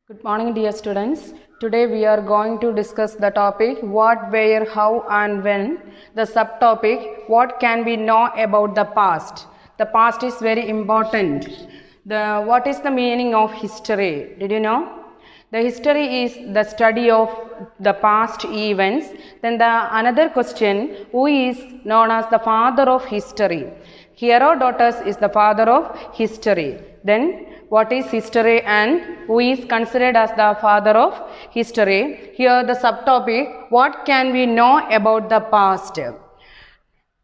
Good morning, dear students. Today we are going to discuss the topic what, where, how and when. The subtopic what can we know about the past. The past is very important. What is the meaning of history? Did you know? The history is the study of the past events. Then another question, who is known as the father of history? Herodotus is the father of history. Then what is history and who is considered as the father of history? Here the subtopic, what can we know about the past?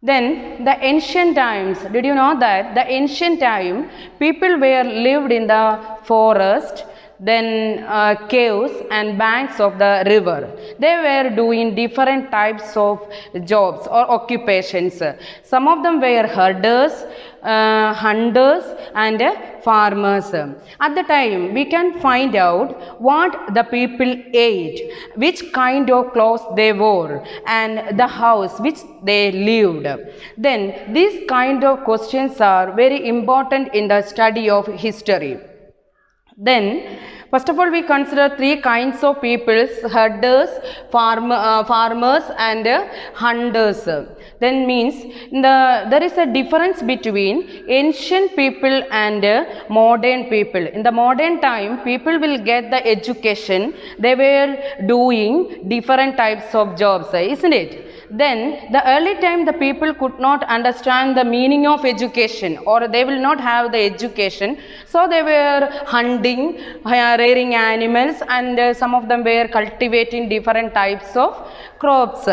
Then the ancient times, did you know that the ancient time people were lived in the forest, then caves and banks of the river. They were doing different types of jobs or occupations. Some of them were herders, hunters and farmers. At the time we can find out what the people ate, which kind of clothes they wore and the house which they lived. Then these kind of questions are very important in the study of history. Then first of all we consider three kinds of peoples: herders, farmers and hunters. Then means there is a difference between ancient people and modern people. In the modern time people will get the education, they were doing different types of jobs, isn't it? Then the early time the people could not understand the meaning of education, or they will not have the education, so they were hunting, rearing animals, and some of them were cultivating different types of crops.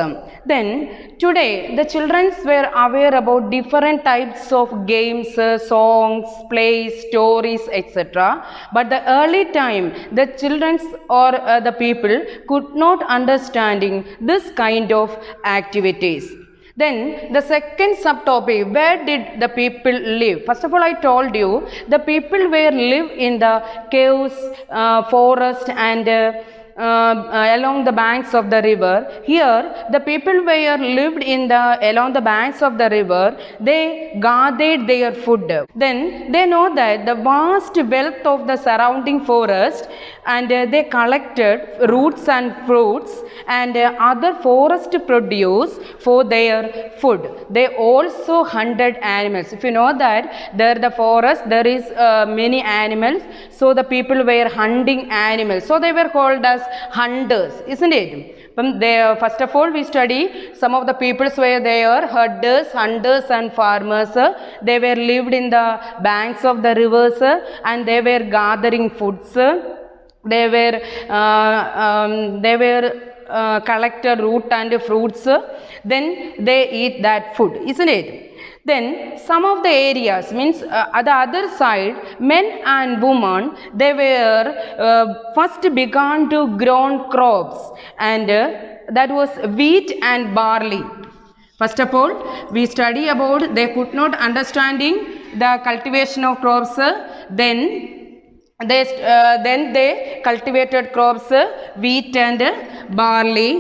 Then today the children were aware about different types of games, songs, plays, stories, etc. But the early time the children or the people could not understanding this kind of activities. Then the second subtopic, where did the people live? First of all I told you the people were live in the caves, forest and along the banks of the river. Here the people were lived in along the banks of the river. They gathered their food. Then they know that the vast wealth of the surrounding forest, and they collected roots and fruits and other forest produce for their food. They also hunted animals. If you know that there the forest there is many animals, so the people were hunting animals, so they were called as hunters, isn't it? First of all we study some of the peoples were there, herders, hunters and farmers. They were lived in the banks of the rivers and they were gathering foods. They were collected root and fruits. Then they eat that food, isn't it? Then some of the areas means at the other side men and women, they were first began to grow crops, and that was wheat and barley. First of all we study about they could not understanding the cultivation of crops. Then they cultivated crops, wheat and barley.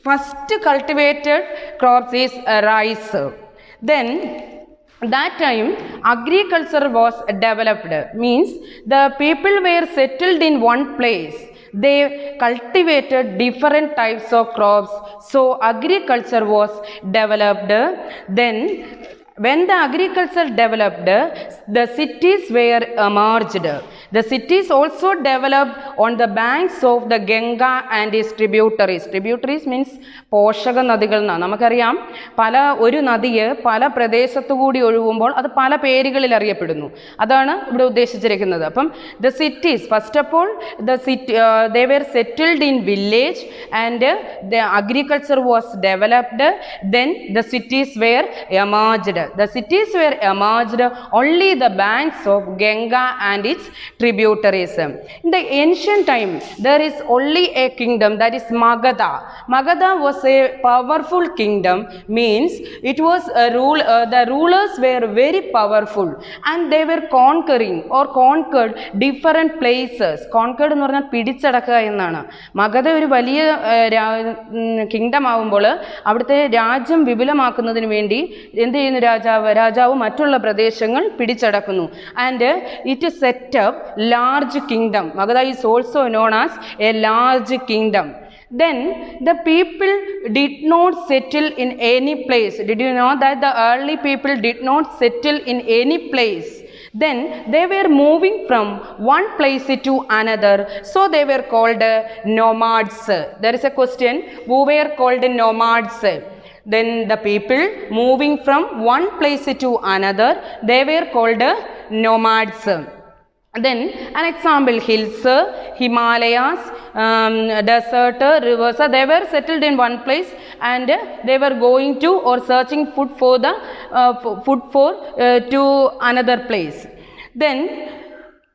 First cultivated crops is rice. Then that time agriculture was developed, means the people were settled in one place. They cultivated different types of crops, so agriculture was developed. Then when the agriculture developed, the cities were emerged. The cities also developed on the banks of the Ganga and its tributaries. Tributaries means പോഷക നദികൾ എന്നാണ്. നമുക്കറിയാം ഒരു നദിയെ പല പ്രദേശത്തു കൂടി ഒഴുകുമ്പോൾ അത് പല പേരുകളിൽ അറിയപ്പെടുന്നു. അതാണ് ഇവിടെ ഉദ്ദേശിച്ചിരിക്കുന്നത്. അപ്പം the cities, first of all they were settled in village and the agriculture was developed. Then the cities were emerged. The cities were emerged only the banks of Ganga and its tributaries. In the ancient time there is only a kingdom, that is Magadha. Magadha was a powerful kingdom, means it was a the rulers were very powerful and they were conquering or conquered different places. Conquered എന്ന് പറഞ്ഞാൽ പിടിച്ചടക്കുക എന്നാണ്. മഗധ ഒരു വലിയ kingdom ആവുമ്പോൾ അവിടുത്തെ രാജ്യം വിപുലമാക്കുന്നതിന് വേണ്ടി എന്ത് ചെയ്യുന്നു രാജാവ് മറ്റുള്ള പ്രദേശങ്ങൾ പിടിച്ചടക്കുന്നു. And it is set up large kingdom. Magadha is also known as a large kingdom. Then the people did not settle in any place. Did you know that the early people did not settle in any place? Then they were moving from one place to another, so they were called nomads. There is a question, who were called nomads? Then the people moving from one place to another, they were called nomads. Then an example, hills, Himalayas, desert, rivers, they were settled in one place and they were going to or searching food for the to another place. Then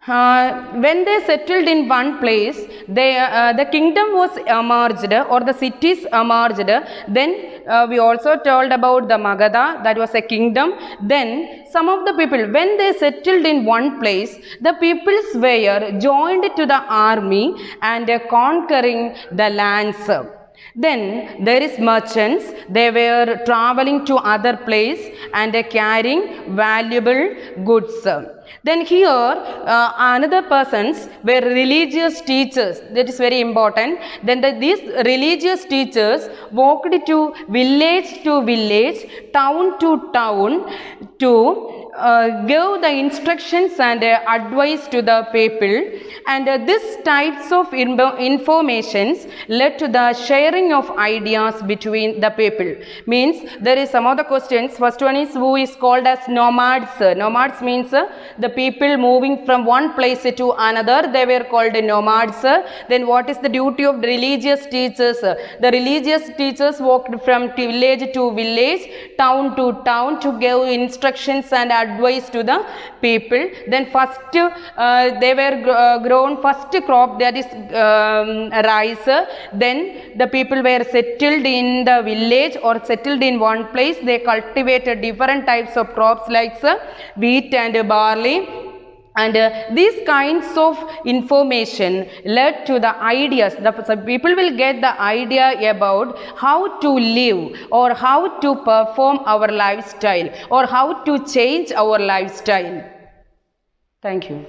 when they settled in one place, the kingdom was emerged or the cities emerged. Then we also told about the Magadha, that was a kingdom. Then some of the people, when they settled in one place, the peoples were joined to the army and conquering the lands. Then there is merchants, they were traveling to other place and carrying valuable goods. Then here another persons were religious teachers, that is very important. Then these religious teachers walked to village, town to town to give the instructions and advice to the people, and these types of informations led to the sharing of ideas between the people. Means there is some of the questions. First one is, who is called as nomads? Nomads means the people moving from one place to another, they were called nomads. Then what is the duty of religious teachers? The religious teachers walked from village to village, town to town to give instructions and advice to the people. Then first they were grown first crop, that is rice. Then the people were settled in the village or settled in one place. They cultivated different types of crops like wheat and barley. And these kinds of information led to the ideas. The people will get the idea about how to live or how to perform our lifestyle or how to change our lifestyle. Thank you.